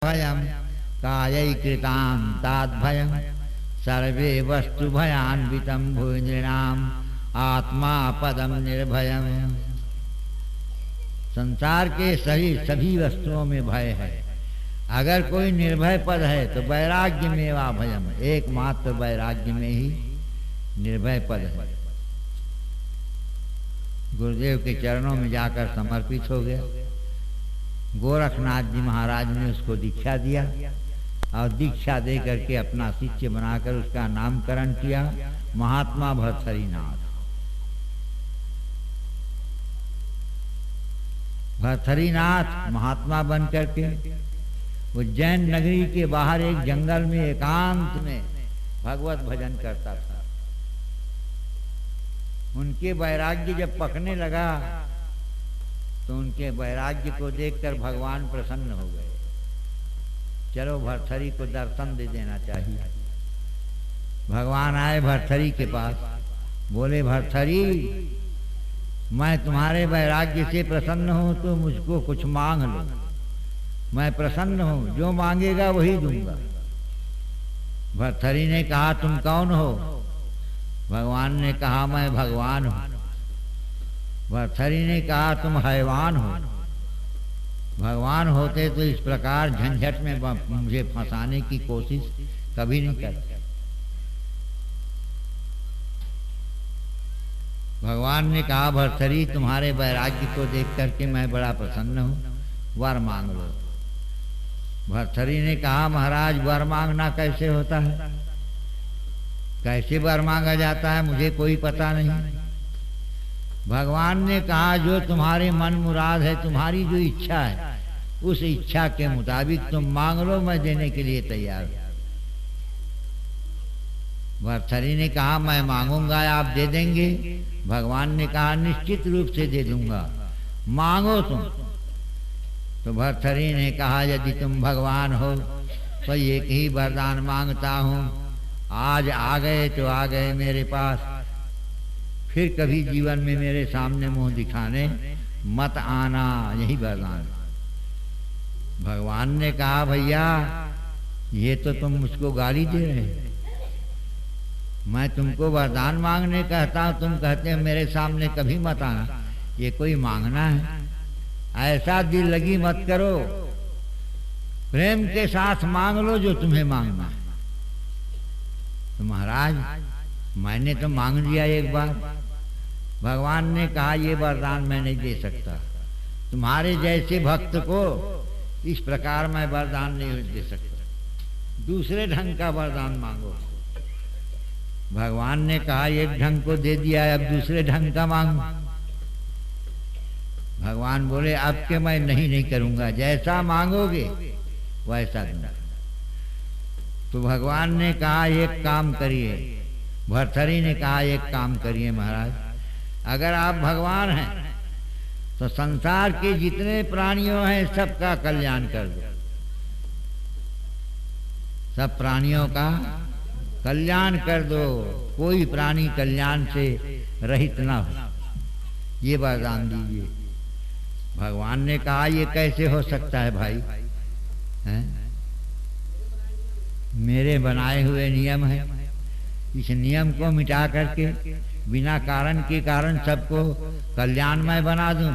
भयम कायैकृतां ताद्भयं सर्वे वस्तु भयान्वितं भुवि नृणाम् आत्मा पदम निर्भयम्। संसार के सभी वस्तुओं में भय है। अगर कोई निर्भय पद है तो वैराग्य में वा भयम, एकमात्र वैराग्य में ही निर्भय पद है। गुरुदेव के चरणों में जाकर समर्पित हो गया। गोरखनाथ जी महाराज ने उसको दीक्षा दिया और दीक्षा दे करके अपना शिष्य बनाकर उसका नामकरण किया महात्मा भर्तृहरिनाथ। भर्तृहरिनाथ महात्मा बन करके उज्जैन नगरी के बाहर एक जंगल में एकांत में भगवत भजन करता था। उनके वैराग्य जब पकने लगा तो उनके वैराग्य को देखकर भगवान प्रसन्न हो गए। चलो भर्तृहरि को दर्शन दे देना चाहिए। भगवान आए भर्तृहरि के पास, बोले भर्तृहरि मैं तुम्हारे वैराग्य से प्रसन्न हूं तो मुझको कुछ मांग लो, मैं प्रसन्न हूं, जो मांगेगा वही दूंगा। भर्तृहरि ने कहा तुम कौन हो? भगवान ने कहा मैं भगवान हूं। भर्तृहरि ने कहा तुम हैवान हो, भगवान होते तो इस प्रकार झंझट में मुझे फंसाने की कोशिश कभी नहीं करते। भगवान ने कहा भर्तृहरि तुम्हारे वैराग्य को देख करके मैं बड़ा प्रसन्न हूं, वर मांग लो। भर्तृहरि ने कहा महाराज वर मांगना कैसे होता है, कैसे वर मांगा जाता है, मुझे कोई पता नहीं। भगवान ने कहा जो तुम्हारे मन मुराद है, तुम्हारी जो इच्छा है उस इच्छा के मुताबिक तुम मांग लो, मैं देने के लिए तैयार हूं। भर्तृहरि ने कहा मैं मांगूंगा, आप दे देंगे? भगवान ने कहा निश्चित रूप से दे दूंगा, मांगो तुम। तो भर्तृहरि ने कहा यदि तुम भगवान हो तो एक ही वरदान मांगता हूं, आज आ गए तो आ गए मेरे पास, फिर कभी जीवन में मेरे सामने मुंह दिखाने मत आना, यही वरदान। भगवान ने कहा भैया ये तो तुम मुझको गाली दे रहे, मैं तुमको वरदान मांगने कहता हूं, तुम कहते हो मेरे सामने कभी मत आना, ये कोई मांगना है? ऐसा दिल लगी मत करो, प्रेम के साथ मांग लो जो तुम्हें मांगना है। तो महाराज मैंने तो मांग लिया एक बार। भगवान ने कहा ये वरदान मैं नहीं दे सकता, तुम्हारे जैसे भक्त को इस प्रकार मैं वरदान नहीं दे सकता, दूसरे ढंग का वरदान मांगो। भगवान ने कहा एक ढंग को दे दिया, अब दूसरे ढंग का मांगो। भगवान बोले अब के मैं नहीं करूंगा, जैसा मांगोगे वैसा दूंगा। तो भगवान ने कहा एक काम करिए, भर्तृहरि ने कहा एक काम करिए महाराज, अगर आप भगवान हैं तो संसार के जितने प्राणियों हैं सबका कल्याण कर दो, सब प्राणियों का कल्याण कर दो, कोई प्राणी कल्याण से रहित ना हो, ये वरदान दीजिए। भगवान ने कहा ये कैसे हो सकता है भाई, हैं? मेरे बनाए हुए नियम है, इस नियम को मिटा करके बिना कारण के कारण सबको कल्याणमय बना दूं,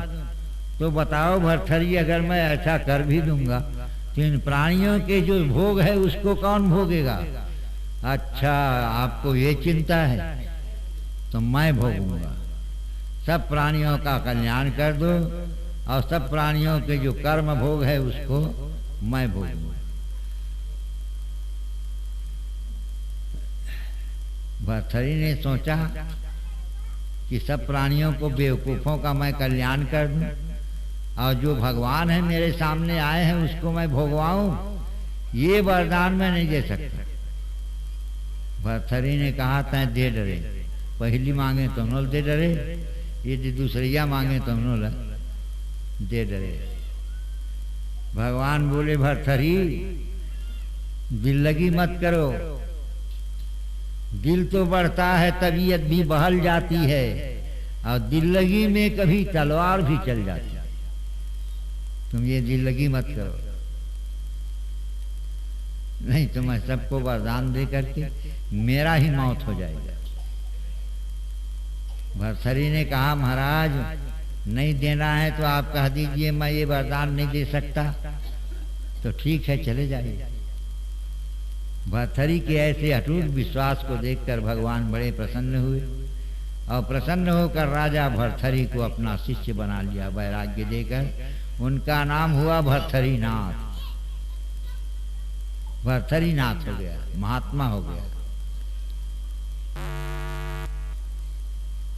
तो बताओ भर्तृहरि अगर मैं ऐसा कर भी दूंगा तो इन प्राणियों के जो भोग है उसको कौन भोगेगा? अच्छा आपको ये चिंता है तो मैं भोगूंगा, सब प्राणियों का कल्याण कर दो और सब प्राणियों के जो कर्म भोग है उसको मैं भोगूंगा। भर्तृहरि ने सोचा कि सब प्राणियों को बेवकूफों का मैं कल्याण कर दूं और जो भगवान है मेरे सामने आए हैं उसको मैं भोगवाऊं, ये वरदान मैं नहीं दे सकता। भर्तृहरि ने कहा तय दे डरे, पहली मांगे तो नोल दे डरे, यदि दूसरिया मांगे तो नोल दे डरे। भगवान बोले भर्तृहरि दिल लगी मत करो, दिल तो बढ़ता है तबीयत भी बहल जाती है और दिल लगी में कभी तलवार भी चल जाती है, तुम ये दिल लगी मत करो। नहीं तो मैं सबको वरदान दे करके मेरा ही मौत हो जाएगा। भर्तृहरि ने कहा महाराज नहीं देना है तो आप कह दीजिए, मैं ये वरदान नहीं दे सकता। तो ठीक है चले जाइए। भर्तृहरि के ऐसे अटूट विश्वास को देखकर भगवान बड़े प्रसन्न हुए और प्रसन्न होकर राजा भर्तृहरि को अपना शिष्य बना लिया वैराग्य देकर। उनका नाम हुआ भर्तृहरिनाथ। भर्तृहरिनाथ हो गया, महात्मा हो गया।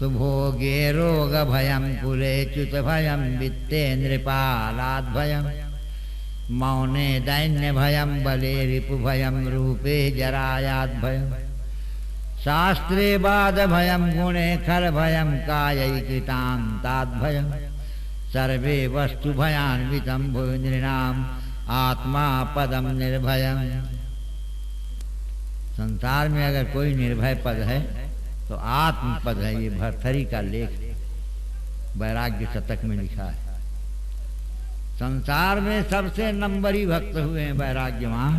तो भोगे रोग भयम कुले च्युत भयम वित्ते नृपालाद भयम मौने दैन्य भयम बले रिपु भयम रूपे जरायाद भयम शास्त्रे बाद भयम गुणे खल भयम कायैकृतान्ताद भयम सर्वे वस्तु भयान्वितम भुवि नृणाम आत्मा पदम निर्भयम। संसार में अगर कोई निर्भय पद है तो आत्म पद है। ये भर्तृहरि का लेख वैराग्य शतक में लिखा है। संसार में सबसे नंबरी भक्त हुए हैं वैराग्यवान,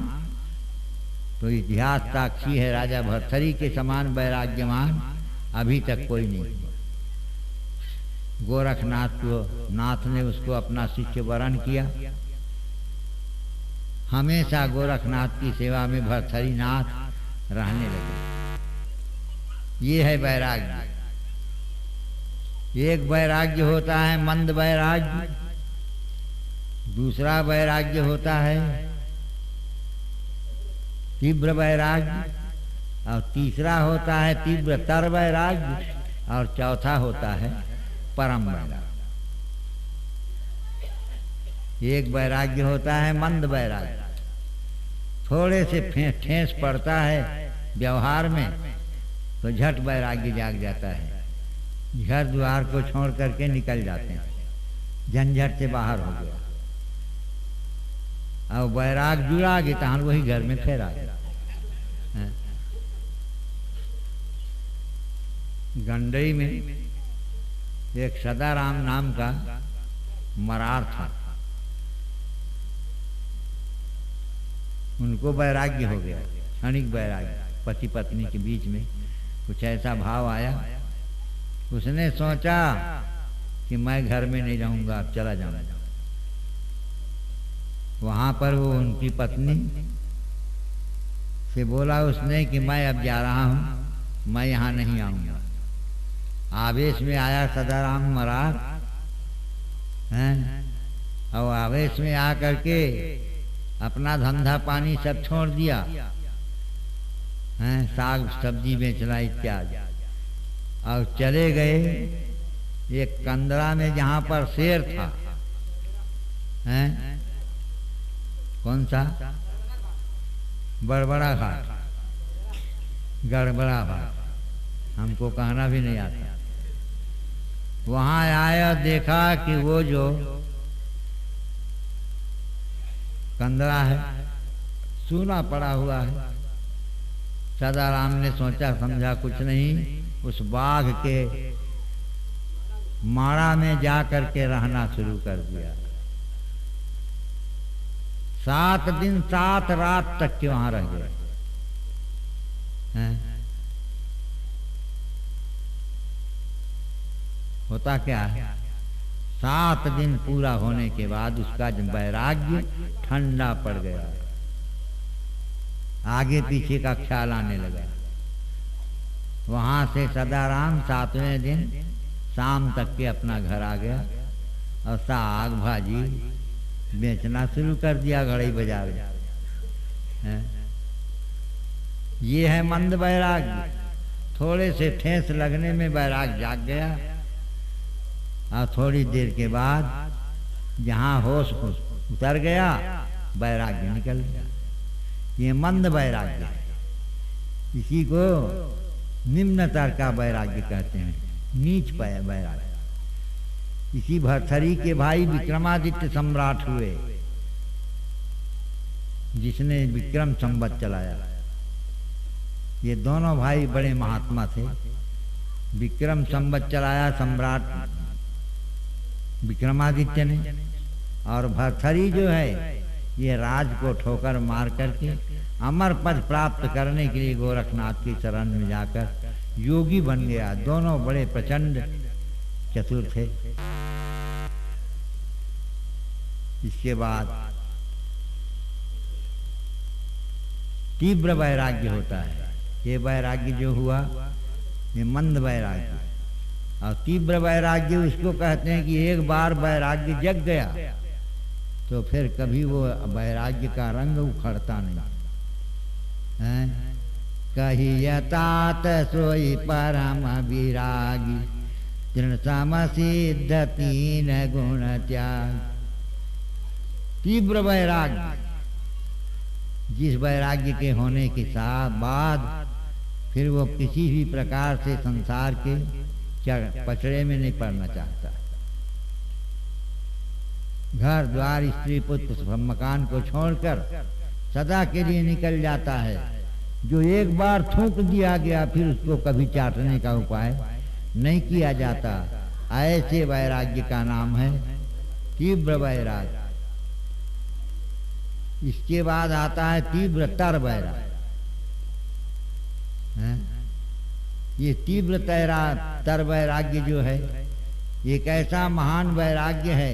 तो इतिहास साक्षी है राजा भर्तृहरि के समान वैराग्यवान अभी तक कोई नहीं। गोरखनाथ ने उसको अपना शिष्य वरण किया। हमेशा गोरखनाथ की सेवा में भर्तृहरिनाथ रहने लगे। ये है वैराग्य। एक वैराग्य होता है मंद वैराग्य, दूसरा वैराग्य होता है तीव्र वैराग्य, और तीसरा होता है तीव्रतर वैराग्य, और चौथा होता है परम वैराग्य। एक वैराग्य होता है मंद वैराग्य, थोड़े से ठेस पड़ता है व्यवहार में तो झट वैराग्य जाग जाता है, घर द्वार को छोड़ करके निकल जाते हैं, झंझट से बाहर हो गया। और वैराग जुड़ा गया वही घर में फिर आ गया। गंडई में एक सदाराम नाम का मरार था, उनको वैराग्य हो गया, क्षणिक वैराग्य। पति पत्नी के बीच में कुछ ऐसा भाव आया, उसने सोचा कि मैं घर में नहीं रहूंगा, अब चला जाऊंगा। वहां पर वो उनकी पत्नी से बोला उसने कि मैं अब जा रहा हूं, मैं यहां नहीं आऊंगा। आवेश में आया सदाराम मरार हैं, और आवेश में आकर के अपना धंधा पानी सब छोड़ दिया हैं, साग सब्जी बेचना इत्यादि, और चले गए एक कंदरा में जहां पर शेर था। हैं कौन सा? बड़बड़ा घाट, गड़बड़ा घाट, हमको कहना भी नहीं आता। वहां आया, देखा कि वो जो कंदरा है सूना पड़ा हुआ है। सदाराम ने सोचा समझा कुछ नहीं, उस बाघ के माड़ा में जा करके रहना शुरू कर दिया। 7 दिन 7 रात तक के वहां रह गए। होता क्या है, 7 दिन पूरा होने के बाद उसका वैराग्य ठंडा पड़ गया, आगे पीछे का ख्याल आने लगा। वहां से सदाराम 7वें दिन शाम तक के अपना घर आ गया और साग भाजी बेचना शुरू कर दिया घड़ई बाजार में। ये है मंद वैराग्य। थोड़े से ठेस लगने में वैराग जाग गया, और थोड़ी देर के बाद जहां होश उतर गया वैराग्य निकल गया। ये मंद वैराग्य है, इसी को निम्नतर का वैराग्य कहते हैं, नीच वैराग्य। इसी भर्तृहरि के भाई विक्रमादित्य सम्राट हुए, जिसने विक्रम संवत चलाया। ये दोनों भाई बड़े महात्मा थे। विक्रम संवत चलाया सम्राट विक्रमादित्य ने, और भर्तृहरि जो है ये राज को ठोकर मार करके अमर पद प्राप्त करने के लिए गोरखनाथ की शरण में जाकर योगी बन गया। दोनों बड़े प्रचंड चतुर थे। इसके बाद तीव्र वैराग्य होता है। ये वैराग्य जो हुआ ये मंद वैराग्य, और तीव्र वैराग्य उसको कहते हैं कि एक बार वैराग्य जग गया तो फिर कभी वो वैराग्य का रंग उखड़ता नहीं है। कहिया तात सोई परम विरागी, तृण सम सिद्ध तीन गुण त्याग। तीव्र वैराग्य, जिस वैराग्य के होने के साथ बाद फिर वो किसी भी प्रकार से संसार के पचड़े में नहीं पड़ना चाहता। घर द्वार स्त्री पुत्र मकान को छोड़कर सदा के लिए निकल जाता है। जो एक बार थूक दिया गया फिर उसको कभी चाटने का उपाय नहीं किया जाता। ऐसे वैराग्य का नाम है तीव्र वैराग्य। इसके बाद आता है तीव्र तर वैराग्य। ये तीव्र तर वैराग्य जो है एक ऐसा महान वैराग्य है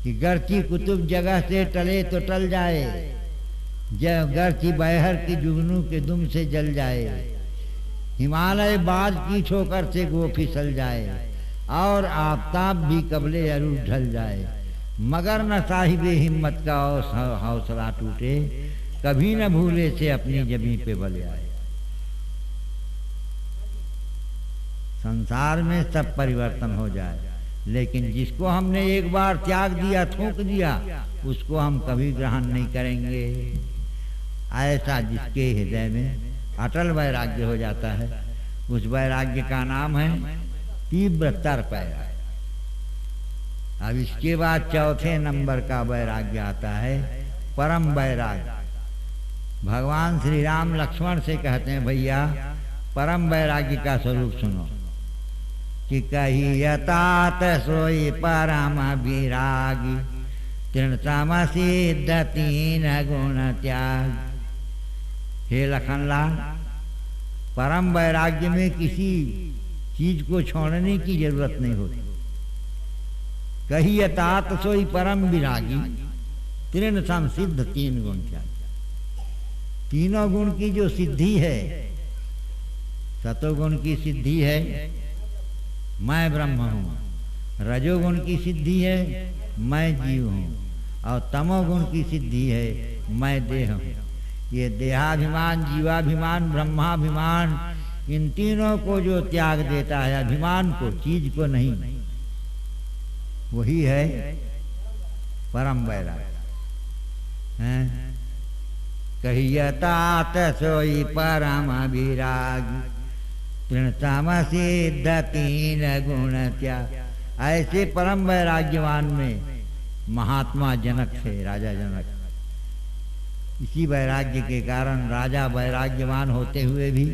कि गर्ची कुतुब जगह से टले तो टल जाए, जब गर्ची बहर की जुगनू के दुम से जल जाए, हिमालय बाज की ठोकर से गो फिसल जाए, और आफताब भी कबले अरूर ढल जाए, मगर न साहिबे हिम्मत का हौसला टूटे, कभी न भूले से अपनी जमी पे बल आए। संसार में सब परिवर्तन हो जाए, लेकिन जिसको हमने एक बार त्याग दिया, थूक दिया, उसको हम कभी ग्रहण नहीं करेंगे। ऐसा जिसके हृदय में अटल वैराग्य हो जाता है, उस वैराग्य का नाम है तीव्र तर वैराग्य। अब इसके बाद चौथे नंबर का वैराग्य आता है परम वैराग्य। भगवान श्री राम लक्ष्मण से कहते हैं, भैया परम वैराग्य का स्वरूप सुनो कि कहिया तात सोई परम विरागी, तृण सम सिद्ध तीन गुण त्याग। हे लखनलाल, परम वैराग्य में किसी चीज को छोड़ने की जरूरत नहीं होती। कहिया तात सोई परम विरागी, तृण सम सिद्ध तीन गुण त्याग। तीनों गुण की जो सिद्धि है, सतोगुण की सिद्धि है मैं ब्रह्म हूँ, रजोगुण की सिद्धि है मैं जीव हूँ, और तमोगुण की सिद्धि है मैं देह हूँ। ये देहाभिमान, जीवाभिमान, ब्रह्माभिमान, इन तीनों को जो त्याग देता है, अभिमान को, चीज को नहीं, वही है परम वैराग्य। कहिया तात सोई परम विरागी, तृण सम सिद्ध तीन गुण त्याग। ऐसे परम वैराग्यवान में महात्मा जनक थे, राजा जनक। इसी वैराग्य के कारण राजा वैराग्यवान होते हुए भी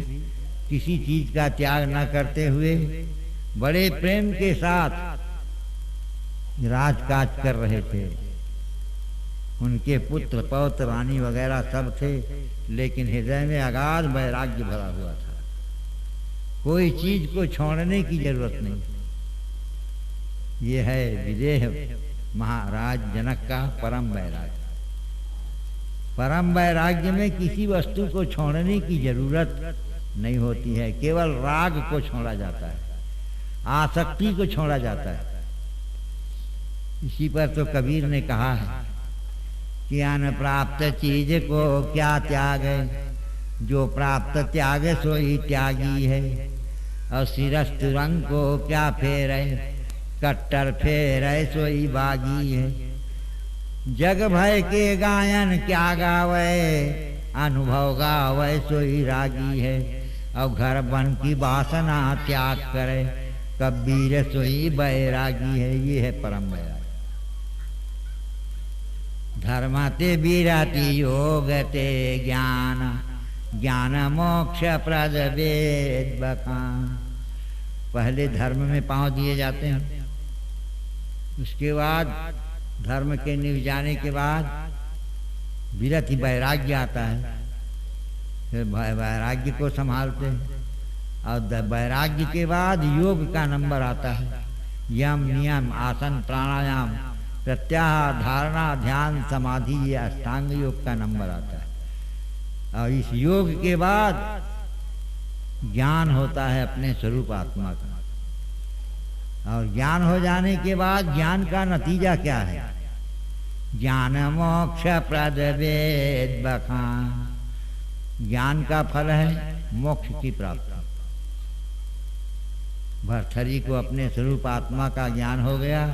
किसी चीज का त्याग न करते हुए बड़े प्रेम के साथ राजकाज कर रहे थे। उनके पुत्र पौत्र रानी वगैरह सब थे, लेकिन हृदय में अगाध वैराग्य भरा हुआ था। कोई चीज को छोड़ने की जरूरत नहीं। ये है विदेह महाराज जनक का परम वैराग्य। परम वैराग्य में किसी वस्तु को छोड़ने की जरूरत नहीं होती है, केवल राग को छोड़ा जाता है, आसक्ति को छोड़ा जाता है। इसी पर तो कबीर ने कहा है कि अन प्राप्त चीज को क्या त्याग है, जो प्राप्त त्याग सोई त्यागी है, और सिरस्त रंग को क्या फेर है, कट्टर फेर है सोई बागी है। जग भय के गायन क्या गावे, अनुभव गावे सोई रागी है, और घर बन की वासना त्याग करे, कबीर सोई बैरागी है। ये है परम वैराग्य। धर्मते विरति योगते ज्ञान, ज्ञान मोक्ष प्रद वेद बखान। पहले धर्म में पांव दिए जाते हैं, उसके बाद धर्म के निभ जाने के बाद विरति वैराग्य आता है, फिर वैराग्य को संभालते हैं। और वैराग्य के बाद योग का नंबर आता है, यम नियम आसन प्राणायाम प्रत्याहार धारणा ध्यान समाधि, ये अष्टांग योग का नंबर आता है। और इस योग के बाद ज्ञान होता है अपने स्वरूप आत्मा का। और ज्ञान हो जाने के बाद ज्ञान का नतीजा क्या है? ज्ञान मोक्ष प्रद वेद बखान, ज्ञान का फल है मोक्ष की प्राप्ति। भर्तृहरि को अपने स्वरूप आत्मा का ज्ञान हो गया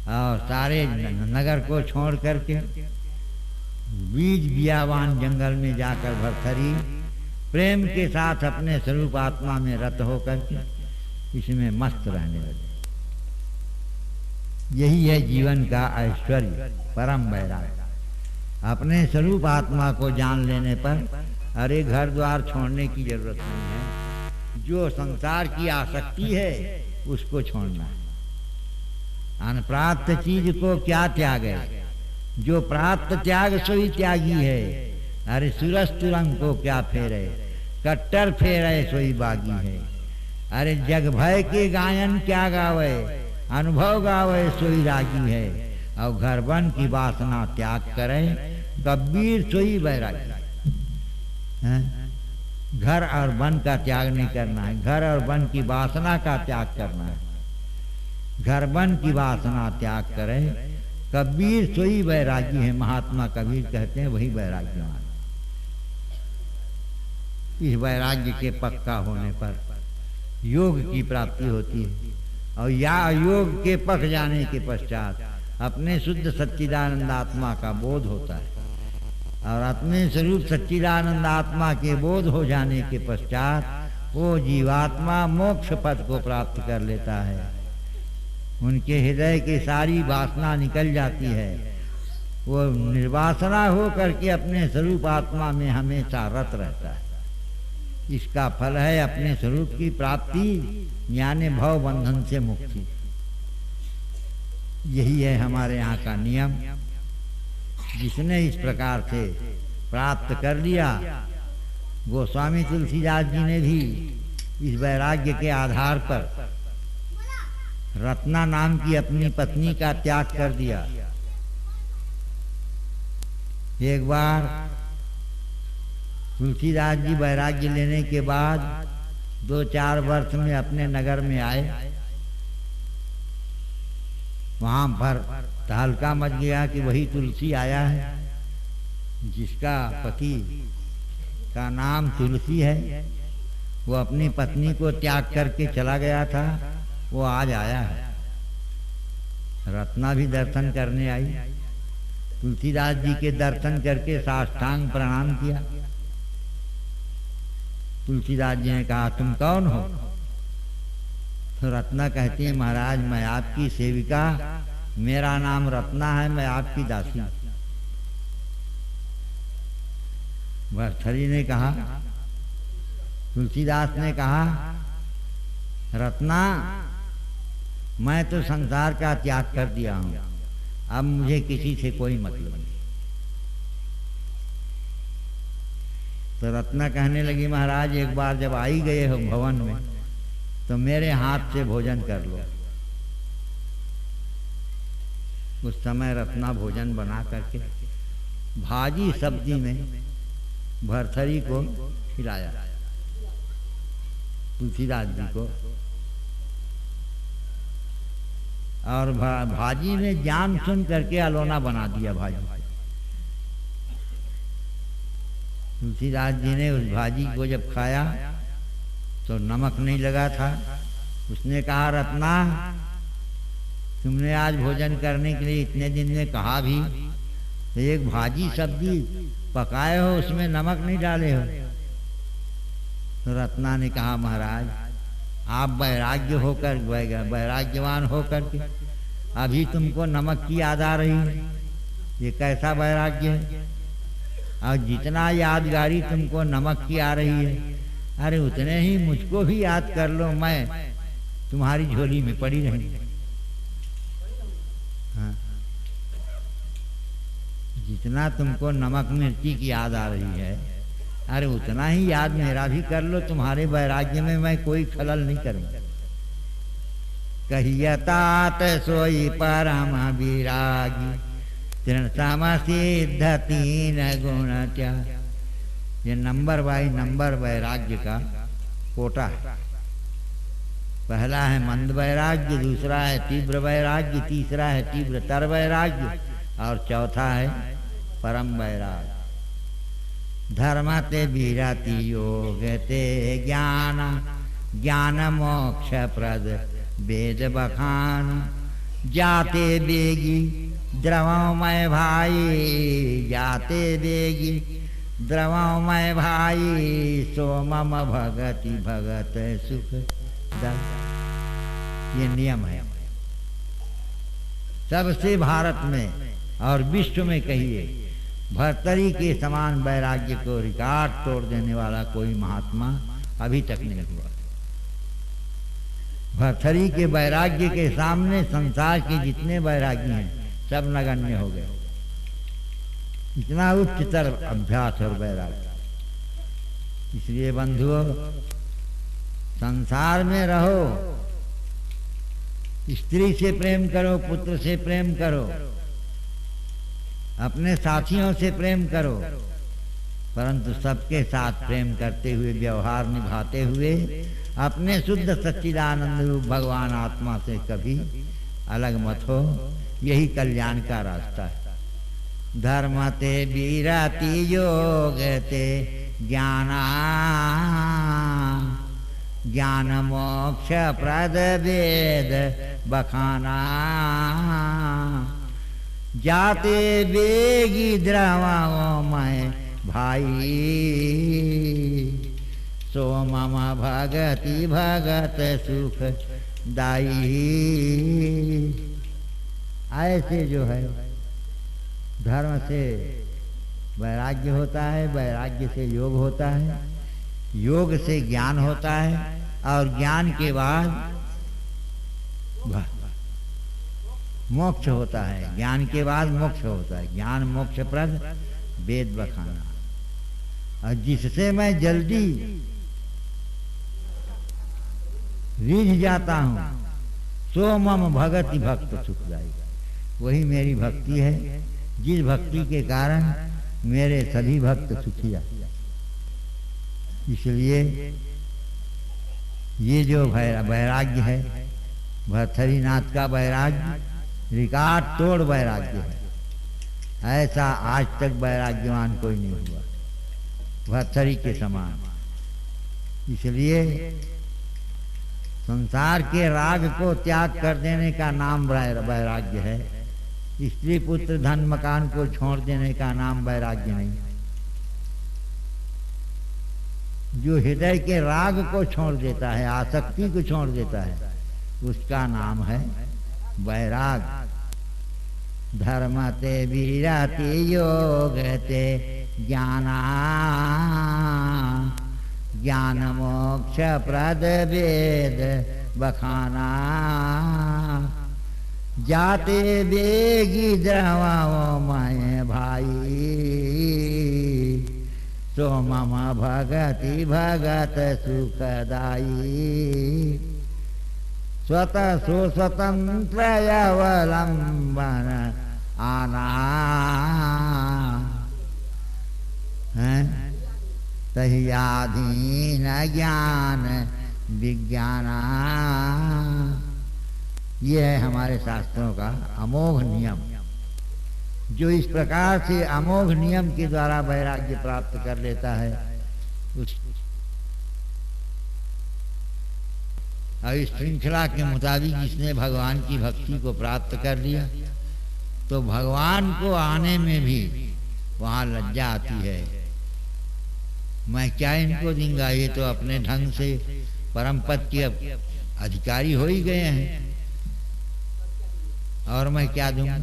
और सारे नगर को छोड़ करके बीज बियावान जंगल में जाकर भर्तृहरि प्रेम के साथ अपने स्वरूप आत्मा में रत होकर के इसमें मस्त रहने लगे। यही है जीवन का ऐश्वर्य, परम वैराग्य। अपने स्वरूप आत्मा को जान लेने पर अरे घर द्वार छोड़ने की जरूरत नहीं है। जो संसार की आसक्ति है उसको छोड़ना है। अनप्राप्त चीज को क्या त्यागे, जो प्राप्त त्याग सोई त्यागी है। अरे सुरस्तुरंग को क्या फेरे, कट्टर फेरे सोई बागी है। अरे जग भय के गायन क्या गावे, अनुभव गावे सोई रागी है। और घर बन की वासना त्याग करे, कबीर सोई वैरागी है। घर और वन का त्याग नहीं करना है, घर और वन की वासना का त्याग करना है। घर वन की वासना त्याग करे, कबीर सोई वैरागी है। महात्मा कबीर कहते हैं वही वैराग्यवान। इस वैराग्य के पक्का होने पर योग की प्राप्ति होती है। और या योग के पक जाने के पश्चात अपने शुद्ध सच्चिदानंद आत्मा का बोध होता है। और अपने स्वरूप सच्चिदानंद आत्मा के बोध हो जाने के पश्चात वो जीवात्मा मोक्ष पद को प्राप्त कर लेता है। उनके हृदय की सारी वासना निकल जाती है। वो निर्वासना हो करके अपने स्वरूप आत्मा में हमेशा रत रहता है। इसका फल है अपने स्वरूप की प्राप्ति, यानी भव बंधन से मुक्ति। यही है हमारे यहाँ का नियम। जिसने इस प्रकार से प्राप्त कर लिया, गोस्वामी तुलसीदास जी ने भी इस वैराग्य के आधार पर रत्ना नाम की अपनी पत्नी का त्याग कर दिया। एक बार तुलसीदास जी वैराग्य लेने के बाद 2-4 वर्ष में अपने नगर में आए। वहां पर तहलका मच गया कि वही तुलसी आया है, जिसका पति का नाम तुलसी है। वो अपनी पत्नी को त्याग करके चला गया था, वो आज आया है। रत्ना भी दर्शन करने आई। तुलसीदास जी के दर्शन करके साष्टांग प्रणाम किया। तुलसीदास जी ने कहा, तुम कौन हो? तो रत्ना कहती है, महाराज मैं आपकी सेविका, मेरा नाम रत्ना है, मैं आपकी दासी। भर्तृहरि ने कहा, तुलसीदास ने कहा, रत्ना मैं तो संसार का त्याग कर दिया हूं, अब मुझे किसी से कोई मतलब नहीं। तो रत्ना कहने लगी, महाराज एक बार जब आई गए हो भवन में तो मेरे हाथ से भोजन कर लो। उस समय रत्ना भोजन बना करके भाजी सब्जी में भर्तृहरि को खिलाया, तुलसीदास जी को। और भाजी में जान सुन करके अलोना बना दिया भाजी। तुलसीदास जी ने उस भाजी को जब खाया तो नमक नहीं लगा था। उसने कहा, रत्ना तुमने आज भोजन करने के लिए इतने दिन में कहा भी, तो एक भाजी सब्जी पकाए हो उसमें नमक नहीं डाले हो। तो रत्ना ने कहा, महाराज आप वैराग्यवान होकर के अभी तुमको नमक की याद आ रही है, ये कैसा वैराग्य है? और जितना यादगारी तुमको नमक की आ रही है, अरे उतने ही मुझको भी याद कर लो, मैं तुम्हारी झोली में पड़ी रही। हाँ। जितना तुमको नमक मिर्ची की याद आ रही है, अरे उतना ही याद मेरा भी कर लो। तुम्हारे वैराग्य में मैं कोई खलल नहीं करूंगा। कहियतात सोई परम विरागी, तृण समसिद्ध तीन गुण क्या। ये नंबर बाई नंबर वैराग्य का कोटा है। पहला है मंद वैराग्य, दूसरा है तीव्र वैराग्य, तीसरा है तीव्रतर वैराग्य और चौथा है परम वैराग्य। धर्म ते विरति योग ते ज्ञान, ज्ञान मोक्ष प्रद वेद बखान। जाते बेगी द्रवमय भाई, जाते बेगी द्रवमय भाई। सो मम भगति भगत सुख दल। ये नियम है सबसे भारत में और विश्व में। कहिए भर्तरी के समान वैराग्य को रिकॉर्ड तोड़ देने वाला कोई महात्मा अभी तक नहीं हुआ। भर्तरी के वैराग्य के सामने संसार के जितने वैरागी हैं सब नगण्य हो गए। इतना उच्चतर अभ्यास और वैराग्य। इसलिए बंधुओं, संसार में रहो, स्त्री से प्रेम करो, पुत्र से प्रेम करो, अपने साथियों से प्रेम करो, परंतु सबके साथ प्रेम करते हुए, व्यवहार निभाते हुए अपने शुद्ध सच्चिदानंद रूप भगवान आत्मा से कभी अलग मत हो। यही कल्याण का रास्ता है। धर्म ते विरति योग ते ज्ञाना, ज्ञान मोक्ष प्रद वेद बखाना। जाते बेगी द्रवमय भाई, सो मम भगति भगत सुख दाई। ऐसे जो है धर्म से वैराग्य होता है, वैराग्य से योग होता है, योग से ज्ञान होता है और ज्ञान के बाद मोक्ष होता है। ज्ञान के बाद मोक्ष होता है। ज्ञान मोक्ष प्रद वेद बखाना। और जिससे मैं जल्दी रीझ जाता हूँ, सो मम भगति भक्त सुखदाई। वही मेरी भक्ति है, जिस भक्ति के कारण मेरे सभी भक्त सुखी आते। इसलिए ये जो वैराग्य है, भर्तरीनाथ का वैराग्य रिकॉर्ड तोड़ वैराग्य है। ऐसा आज तक वैराग्यवान कोई नहीं हुआ भर्तरी के समान। इसलिए संसार के राग को त्याग कर देने का नाम वैराग्य है। स्त्री पुत्र धन मकान को छोड़ देने का नाम वैराग्य नहीं। जो हृदय के राग को छोड़ देता है, आसक्ति को छोड़ देता है, उसका नाम है वैराग। धर्म ते विरति योग ते ज्ञाना, ज्ञान मोक्ष प्रद वेद बखाना। जाते बेगी द्रवमय भाई, सो मम भगति भगत सुखदाई। स्वतः सो स्वतंत्र अवलंबन आना, तहियाधीन ज्ञान विज्ञाना। ये है हमारे शास्त्रों का अमोघ नियम। जो इस प्रकार से अमोघ नियम के द्वारा वैराग्य प्राप्त कर लेता है, उस और इस श्रृंखला के मुताबिक जिसने भगवान की भक्ति को प्राप्त कर लिया, तो भगवान को आने में भी वहाँ लज्जा आती है। मैं क्या इनको दूंगा, ये तो अपने ढंग से परम पद के अधिकारी हो ही गए हैं, और मैं क्या दूंगा।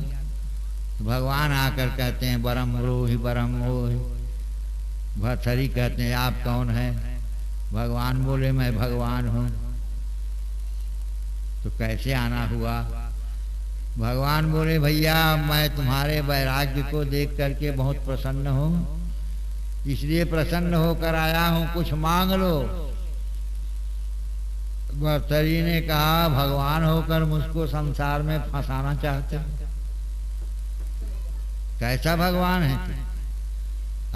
भगवान आकर कहते हैं परम रोहि परम मोहि। भर्तरी कहते हैं आप कौन हैं? भगवान बोले मैं भगवान हूँ। तो कैसे आना हुआ? भगवान बोले भैया मैं तुम्हारे वैराग्य को देख करके बहुत प्रसन्न हूँ, इसलिए प्रसन्न होकर आया हूँ, कुछ मांग लो। भर्तरी ने कहा भगवान होकर मुझको संसार में फंसाना चाहते हो? कैसा भगवान है तू?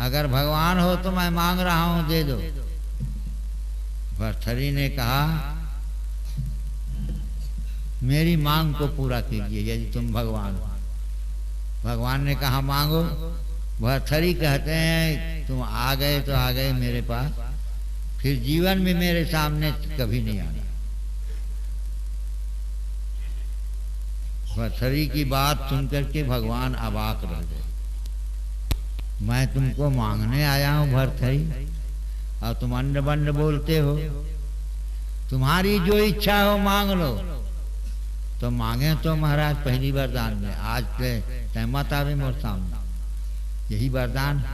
अगर भगवान हो तो मैं मांग रहा हूं, दे दो। भर्तरी ने कहा मेरी मांग को पूरा कीजिए यदि तुम भगवान हो। भगवान ने कहा मांगो। भर्तरी कहते हैं तुम आ गए तो आ गए मेरे पास, फिर जीवन में मेरे सामने कभी नहीं आना। भर्तरी की बात सुनकर के भगवान अवाक रह गए। मैं तुमको मांगने आया हूं भर्तरी, और तुम अंड बंड बोलते हो। तुम्हारी जो इच्छा हो मांग लो। तो मांगे तो महाराज पहली वरदान में, आज तहमत आवे मोर सामने, यही वरदान।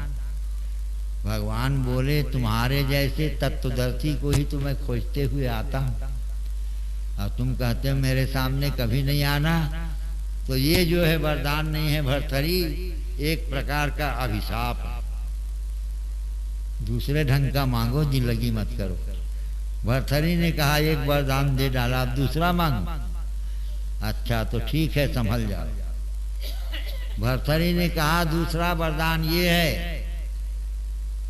भगवान बोले तुम्हारे जैसे तत्वदर्शी को ही तुम्हें खोजते हुए आता हूं, और तुम कहते हो मेरे सामने कभी नहीं आना। तो ये जो है वरदान नहीं है भर्तरी, एक प्रकार का अभिशाप है। दूसरे ढंग का मांगो, जिंदगी मत करो। भर्तरी ने कहा एक वरदान दे डाला, अब दूसरा मांगो। अच्छा तो ठीक है, संभल जाओ। भर्तरी ने कहा दूसरा वरदान ये है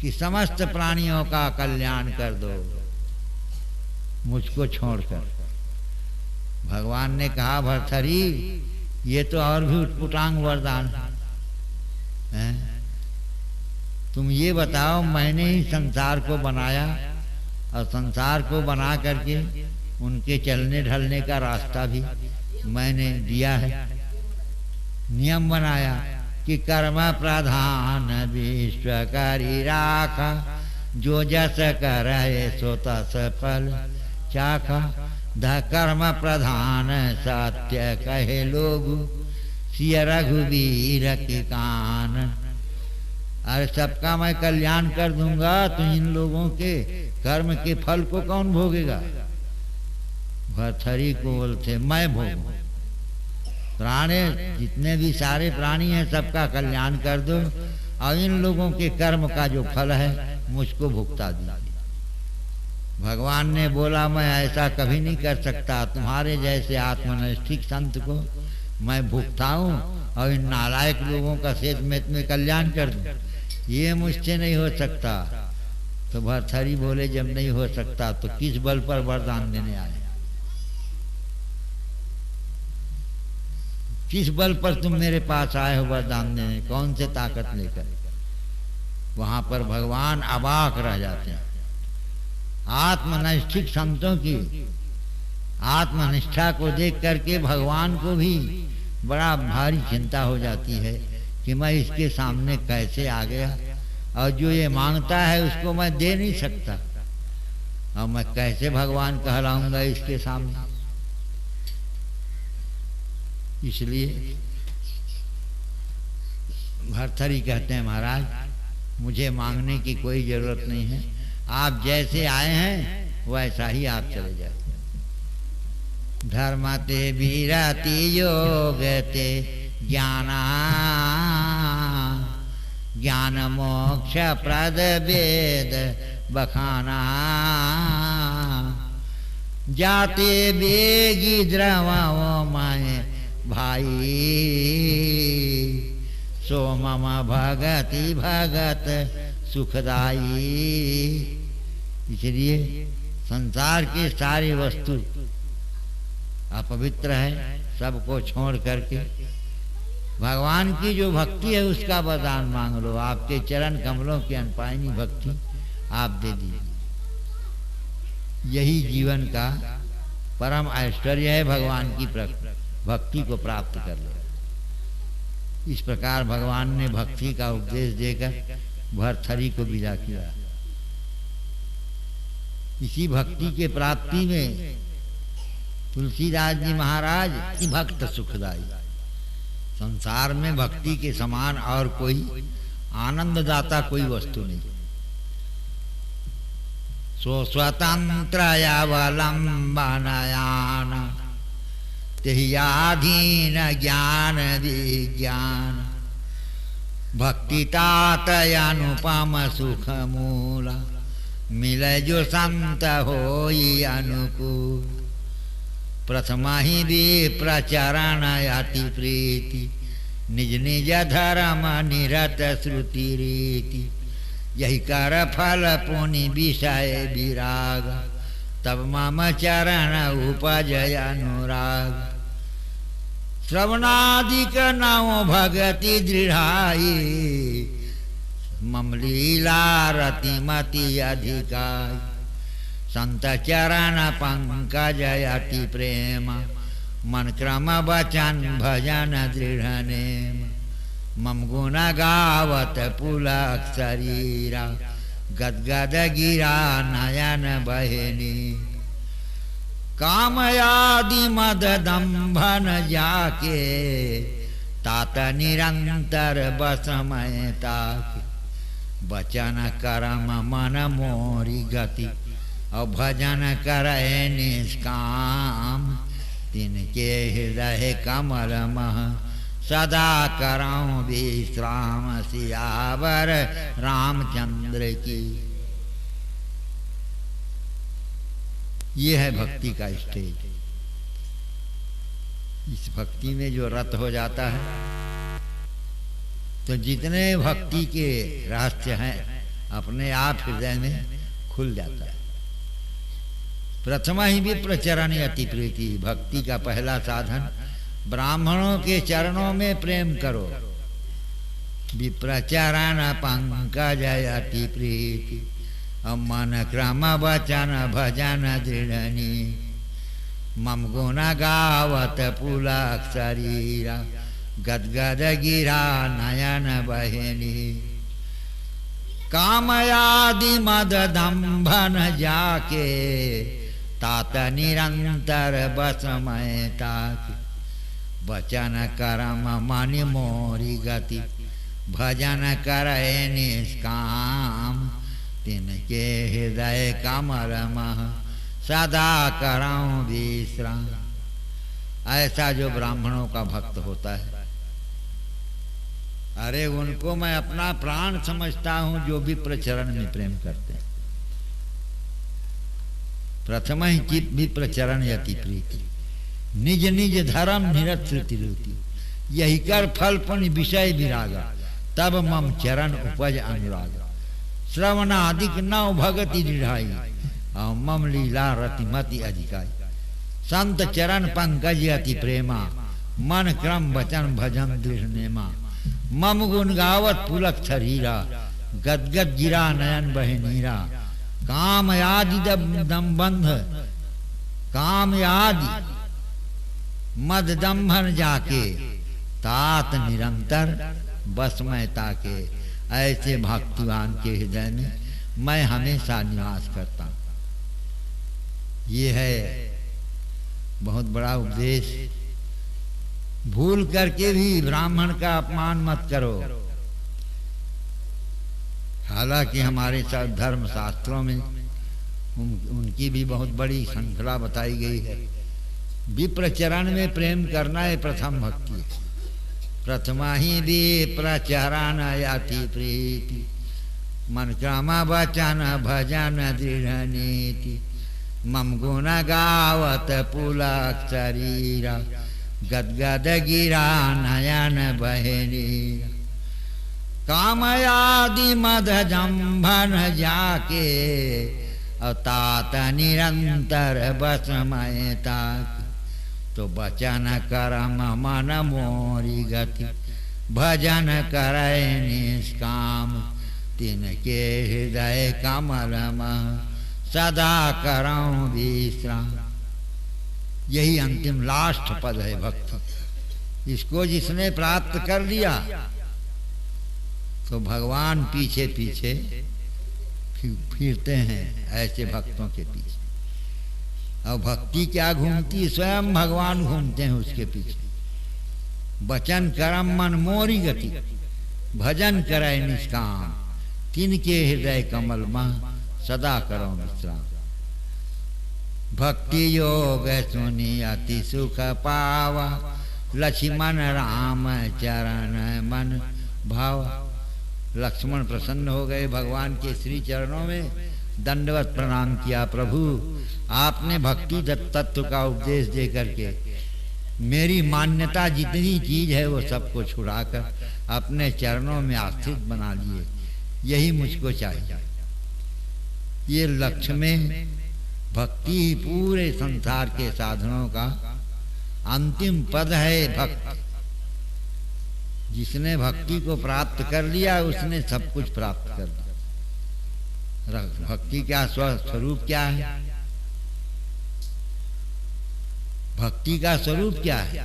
कि समस्त प्राणियों का कल्याण कर दो मुझको छोड़कर। भगवान ने कहा भर्तरी ये तो और भी उटपुटांग वरदान है। तुम ये बताओ मैंने ही संसार को बनाया, और संसार को बना करके उनके चलने ढलने का रास्ता भी मैंने दिया है। नियम बनाया कि कर्म प्रधान विश्वकारी राखा, जो जस करे सो तस फल चाखा। ध कर्म प्रधान सत्य कहे लोग, सिय रघुवीर के कान। अरे सबका मैं कल्याण कर दूंगा, तो इन लोगों के कर्म के फल को कौन भोगेगा? भर्तरी को बोलते मैं भोगूं। प्राणी जितने भी सारे प्राणी हैं सबका कल्याण कर दो, और इन लोगों के कर्म का जो फल है मुझको भुगता दीजिए। भगवान ने बोला मैं ऐसा कभी नहीं कर सकता, तुम्हारे जैसे आत्मनिष्ठ संत को मैं भुगताऊं और इन नालायक लोगों का शेष में कल्याण कर दूं, ये मुझसे नहीं हो सकता। तो भर्तरी बोले जब नहीं हो सकता तो किस बल पर वरदान देने आए? किस बल पर तुम मेरे पास आए हो वरदान देने? कौन से ताकत लेकर? वहां पर भगवान अवाक रह जाते हैं। आत्मनिष्ठ संतों की आत्मनिष्ठा को देख करके भगवान को भी बड़ा भारी चिंता हो जाती है कि मैं इसके सामने कैसे आ गया, और जो ये मांगता है उसको मैं दे नहीं सकता, और मैं कैसे भगवान कहलाऊंगा इसके सामने। इसलिए भर्तरी कहते हैं महाराज मुझे मांगने की कोई जरूरत नहीं है, आप जैसे आए हैं वैसा ही आप चले जाए। धर्म ते विरति योग ते ज्ञाना, ज्ञान मोक्ष प्रद वेद बखाना। जाते बेगी द्रवो माए भाई, सो मम भगति भगत सुखदाई। इसलिए संसार की सारी वस्तु अपवित्र है, सबको छोड़ करके भगवान की जो भक्ति है उसका वरदान मांग लो। आपके चरण कमलों की अनपायनी भक्ति आप दे दीजिए, यही जीवन का परम ऐश्वर्य है। भगवान की भक्ति को प्राप्त कर लो। इस प्रकार भगवान ने भक्ति का उपदेश देकर भर्तरी को विदा किया। इसी भक्ति के प्राप्ति में तुलसीदास जी महाराज भक्त सुखदाई। संसार में भक्ति के समान और कोई आनंददाता कोई वस्तु नहीं। सो स्वतंत्र अवलंबनयान तेहियाधीन ज्ञान विज्ञान भक्ति तात अनुपम सुख मूला मिले जो संत होई अनुकूल प्रथमा ही भी प्रचरण अति प्रीति निज निज धर्म निरत श्रुति रीति यही कर फल पुनि विषय विराग तब मम चरण उपजय अनुराग श्रवणादिक नौ भगति दृढ़ाई मम लीला रतिमति अधिकाई संत चरण पंकज अति प्रेम मन क्रम वचन भजन दृढ़ नेम मम गुण गावत पुलक शरीरा गदगद गिरा नयन बहनी कामयादि मद दंभन जाके तात निरंतर बसमय ताके वचन करम मन मोरी गति और भजन करे निष्काम तिनके हृदय कमल मह सदा करऊं विश्राम सियावर रामचंद्र की। ये है भक्ति का स्टेज। इस भक्ति में जो रत हो जाता है तो जितने भक्ति के रहस्य हैं अपने आप हृदय में खुल जाता है। प्रथमा ही भी प्रचरण अति प्रीति भक्ति का पहला साधन ब्राह्मणों के चरणों में प्रेम करो। विप्रचरण पंकज अति प्रीति मन क्रम वचन भजन दृढ़नी मम गुण गावत पुलक शरीरा गदगद गिरा नयन बहनी कामयादि मद दंभन जाके तात निरंतर बसमय ताके वचन करम मन मोरी गति भजन करे निष्काम तिनके हृदय कमल मह सदा करऊं विश्राम। ऐसा जो ब्राह्मणों का भक्त होता है, अरे उनको मैं अपना प्राण समझता हूं जो भी प्रचरण में प्रेम करते हैं। प्रथम ही चित भी प्रचरण यति प्रीति निज निज धर्म निरत श्रुति रूति यही कर फल पुनि विषय विरागा तब मम चरण उपज अनुराग श्रवणादिक नौ भगति दृढ़ाई और मम लीला रतिमति अधिकाई संत चरण पंकज अति प्रेमा मन क्रम वचन भजन दृढ़ नेमा मम गुण गावत पुलक शरीरा गदगद गिरा नयन बहे नीरा काम आदि दम्बंध काम आदि मद दम्भन जाके तात निरंतर बसमय ताके ऐसे भक्तिवान के हृदय में मैं हमेशा निवास करता हूँ। ये है बहुत बड़ा उपदेश। भूल करके भी ब्राह्मण का अपमान मत करो। हालांकि हमारे साथ धर्म शास्त्रों में उनकी भी बहुत बड़ी श्रृंखला बताई गई है। विप्र चरण में प्रेम करना है प्रथम भक्ति है। प्रथमा ही विप्र चरण अति प्रीति मन क्रम वचन भजन दृढ़ नीति मम गुण गावत पुलक शरीरा गदगद गिरा नयन बहनी कामयादि मद जम्भन जाके तात निरंतर बसमय ताके तो वचन करम मन मोरी गति भजन करे निष्काम तिनके हृदय कमल मह सदा करऊं विश्राम। यही अंतिम लास्ट पद है भक्ति। इसको जिसने प्राप्त कर लिया तो भगवान पीछे पीछे फिरते हैं ऐसे भक्तों के पीछे। और भक्ति क्या घूमती, स्वयं भगवान घूमते हैं उसके पीछे। वचन करम मन मोरी गति भजन करे निष्काम तिनके हृदय कमल मह सदा करो विश्राम। भक्ति योग सुनी अति सुख पावा, लक्ष्मण राम चरण मन भावा। लक्ष्मण प्रसन्न हो गए, भगवान के श्री चरणों में दंडवत प्रणाम किया। प्रभु आपने भक्ति तत्व का उपदेश दे करके मेरी मान्यता जितनी चीज है वो सबको छुड़ाकर अपने चरणों में आस्थित बना लिए, यही मुझको चाहिए। ये लक्ष्य में भक्ति ही पूरे संसार के साधनों का अंतिम पद है। भक्त जिसने भक्ति को प्राप्त कर लिया उसने सब कुछ प्राप्त कर लिया। भक्ति क्या स्वरूप क्या है? भक्ति का स्वरूप क्या है?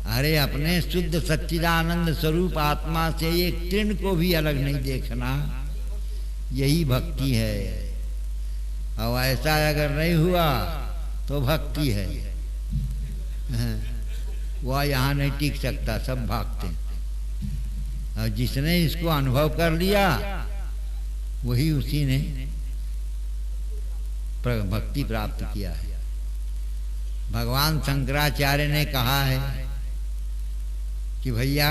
अरे अपने शुद्ध सच्चिदानंद स्वरूप आत्मा से एक तृण को भी अलग नहीं देखना, यही भक्ति है। और ऐसा अगर नहीं हुआ तो भक्ति है, वह यहाँ नहीं टिक सकता, सब भागते हैं। और जिसने इसको अनुभव कर लिया वही उसी ने भक्ति प्राप्त किया है। भगवान शंकराचार्य ने कहा है कि भैया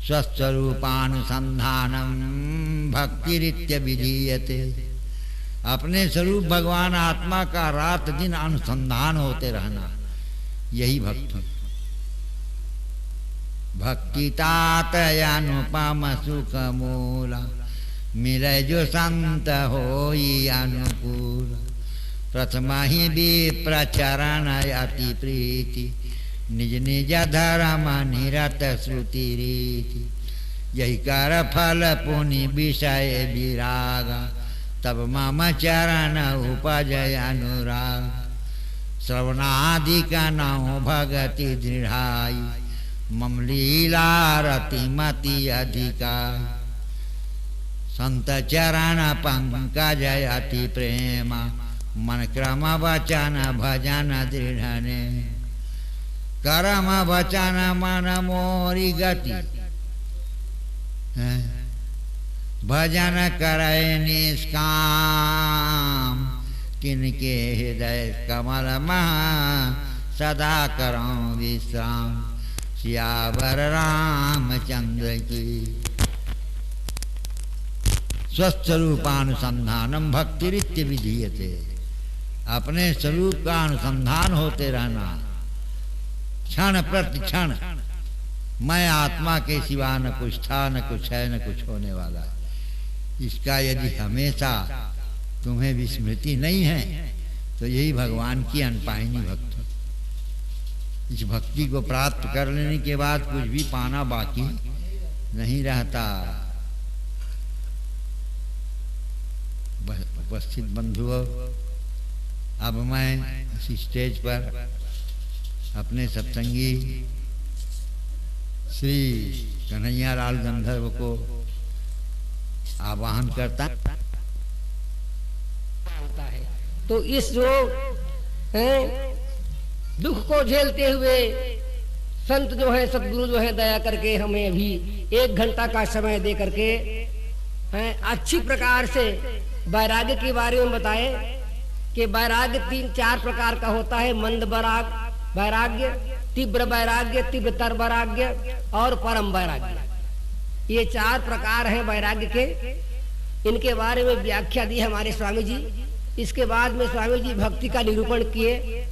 स्वस्वरूपानुसंधानम भक्तिरित्य विधीयते। अपने स्वरूप भगवान आत्मा का रात दिन अनुसंधान होते रहना, यही भक्ति। भक्ति तात अनुपम सुख मूला, मिले जो संत होई अनुकूल। प्रथम ही विप्रचरण अति प्रीति, निज निज धर्म निरत श्रुति रीति। यही कर फल पुनि विषय विराग, तब मम चरण उपजय अनुराग। श्रवणादिक नौ भगति दृढ़ाई, मम लीला रतिमति अधिकाई। संत चरण पंकज अति प्रेमा, मन क्रम वचन भजन दृढ़ने। कर्म वचन मन मोरी गति, भजन करे निष्काम। किनके हृदय कमल महा, सदा करो विश्राम। सियावर रामचंद्र की। स्वस्वरूपानुसंधानम भक्तिरित्य विधीयते। अपने स्वरूप का अनुसंधान होते रहना, क्षण प्रति क्षण। मैं आत्मा के सिवा न कुछ था, न कुछ है, न कुछ होने वाला है। इसका यदि हमेशा तुम्हें विस्मृति नहीं है तो यही भगवान की अनपायनी भक्ति। इस भक्ति को प्राप्त कर लेने के बाद कुछ भी पाना बाकी नहीं रहता। उपस्थित बंधुओं, अब मैं इस स्टेज पर अपने सत्संगी श्री कन्हैया लाल गंधर्व को आवाहन करता है। तो इस जो दुख को झेलते हुए संत जो है, सदगुरु जो है, दया करके हमें अभी 1 घंटा का समय दे करके अच्छी प्रकार से वैराग्य के बारे में बताए कि वैराग्य 3-4 प्रकार का होता है। मंद वैराग्य, तीव्र वैराग्य, तीव्रतर वैराग्य और परम वैराग्य। ये 4 प्रकार हैं वैराग्य के। इनके बारे में व्याख्या दी हमारे स्वामी जी। इसके बाद में स्वामी जी भक्ति का निरूपण किए।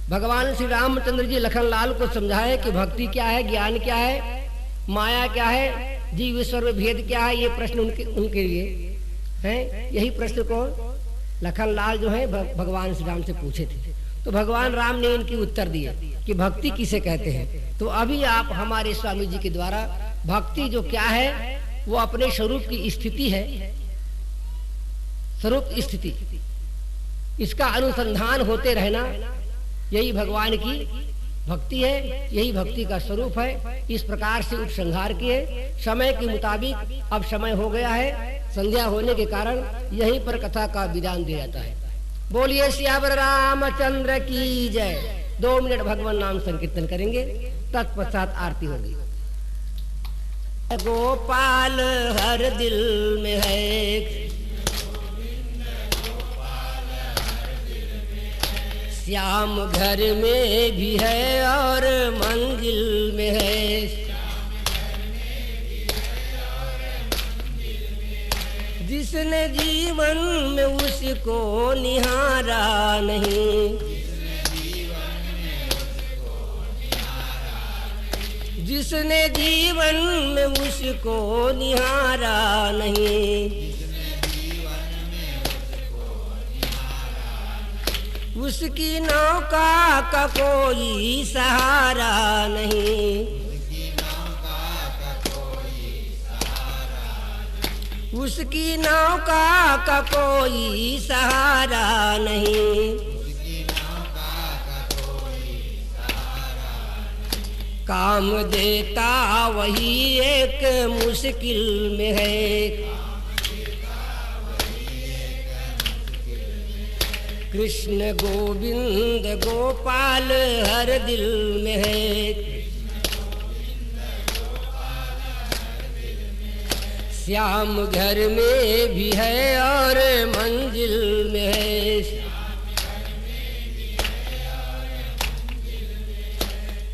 भगवान श्री रामचंद्र जी लखनलाल को समझाए कि भक्ति क्या है, ज्ञान क्या है, माया क्या है, जीव ईश्वर में भेद क्या है। ये प्रश्न उनके लिए है। यही प्रश्न को लखनलाल जो है भगवान श्री राम से पूछे थे। तो भगवान राम ने इनकी उत्तर दिए कि भक्ति किसे कहते हैं। तो अभी आप हमारे स्वामी जी के द्वारा भक्ति जो क्या है, वो अपने स्वरूप की स्थिति है, स्वरूप स्थिति, इसका अनुसंधान होते रहना, यही भगवान की भक्ति है, यही भक्ति का स्वरूप है। इस प्रकार से उपसंहार किए। समय के मुताबिक अब समय हो गया है, संध्या होने के कारण यहीं पर कथा का विराम दिया जाता है। बोलिए सियावर रामचंद्र की जय। 2 मिनट भगवान नाम संकीर्तन करेंगे, तत्पश्चात आरती होगी। गोपाल हर दिल में है, श्याम घर में भी है और मंजिल में है। जिसने जीवन में उसको निहारा नहीं, जिसने जीवन में उसको निहारा नहीं, उसकी नौका का कोई सहारा नहीं, उसकी नौका का कोई सहारा नहीं। काम देता वही एक मुश्किल में है। कृष्ण गोविंद गोपाल हर दिल में है। श्याम घर में भी है और मंजिल में है।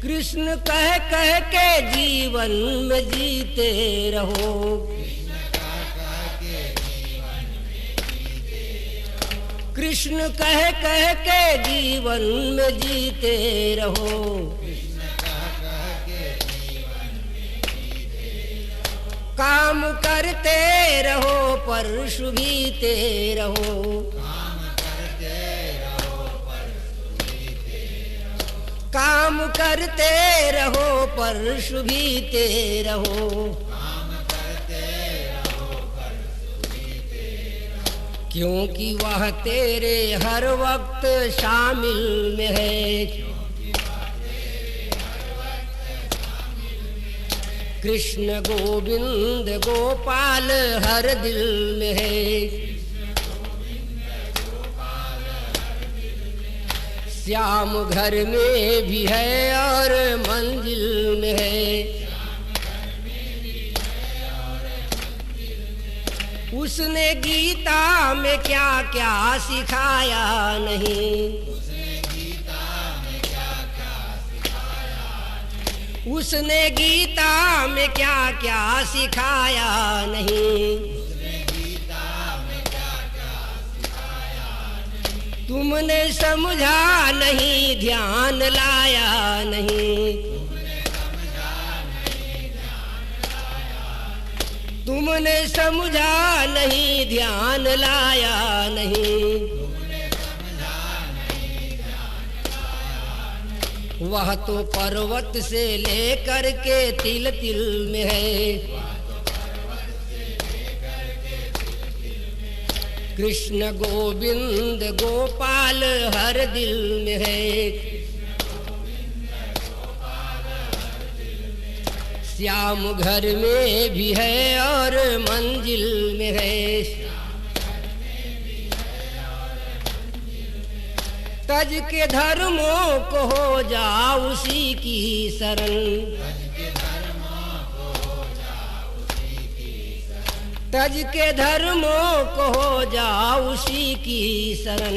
कृष्ण कह कह के जीवन में जीते रहो, कृष्ण कह कह के जीवन में जीते रहो। काम करते रहो पर शुभीते रहो, काम करते रहो पर शुभीते रहो। क्योंकि वह तेरे हर वक्त शामिल में है। कृष्ण गोविंद गोपाल हर दिल में है। श्याम घर में भी है और मंजिल में है। उसने गीता में क्या क्या सिखाया नहीं, उसने गीता में क्या क्या सिखाया नहीं। तुमने समझा नहीं, ध्यान लाया नहीं, तुमने समझा नहीं, ध्यान लाया नहीं। वह तो पर्वत से लेकर के तिल तिल में है। कृष्ण गोविंद गोपाल हर दिल में है। श्याम घर में भी है और मंजिल में है। तज के धर्मों को हो जा उसी की शरण, तज के धर्मों को हो जा उसी की शरण।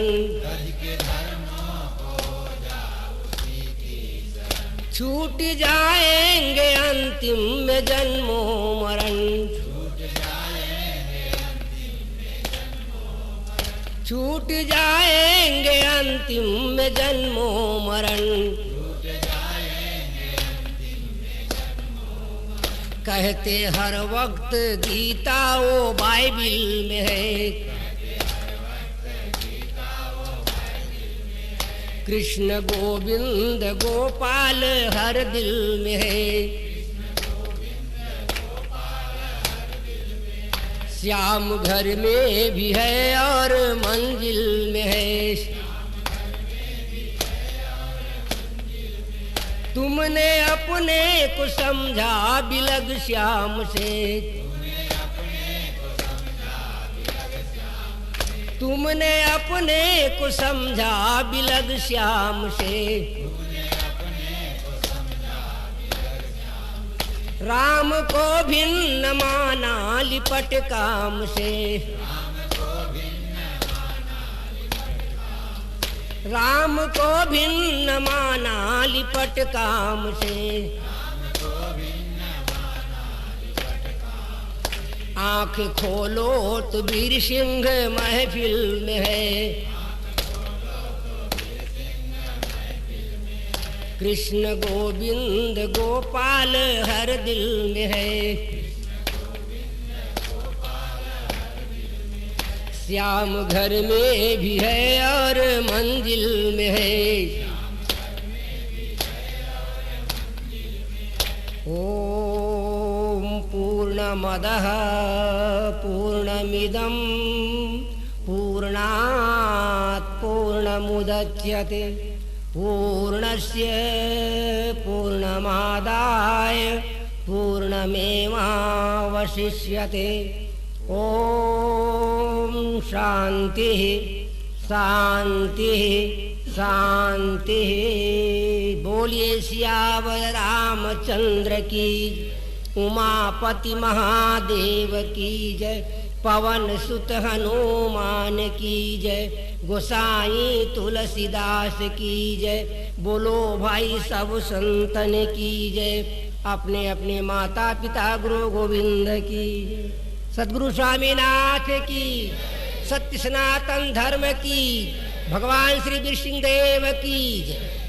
छूट जाएंगे अंतिम में जन्मों मरण, छूट जाएंगे अंतिम में जन्मों मरण। कहते हर वक्त गीता वो बाइबिल में है। कृष्ण गोविंद गोपाल हर दिल में है। श्याम घर में भी है और मंजिल में है। तुमने अपने को समझा बिलग श्याम से, तुमने अपने को समझा बिलग श्याम से। राम को भिन्न माना लिपट काम से, राम को भिन्न माना लिपट काम से, आंख खोलो तो वीर सिंह महफिल में है, कृष्ण गोविंद गोपाल हर दिल में है, श्याम घर में भी है और मंजिल में है। ओम पूर्णमदः पूर्णमिदं पूर्णात् पूर्णमुदच्यते पूर्णस्य पूर्णमादाय पूर्णमेवावशिष्यते। ओम शांति शांति शांति। बोलिए सियावर रामचंद्र की, उमापति महादेव की जय, पवन सुत हनुमान की जय, गोसाई तुलसीदास की जय, बोलो भाई सब संतन की जय, अपने अपने माता पिता गुरु गोविंद की, सद्गुरु स्वामीनाथ की, सत्य सनातन धर्म की, भगवान श्री वीर सिंह देव की जय।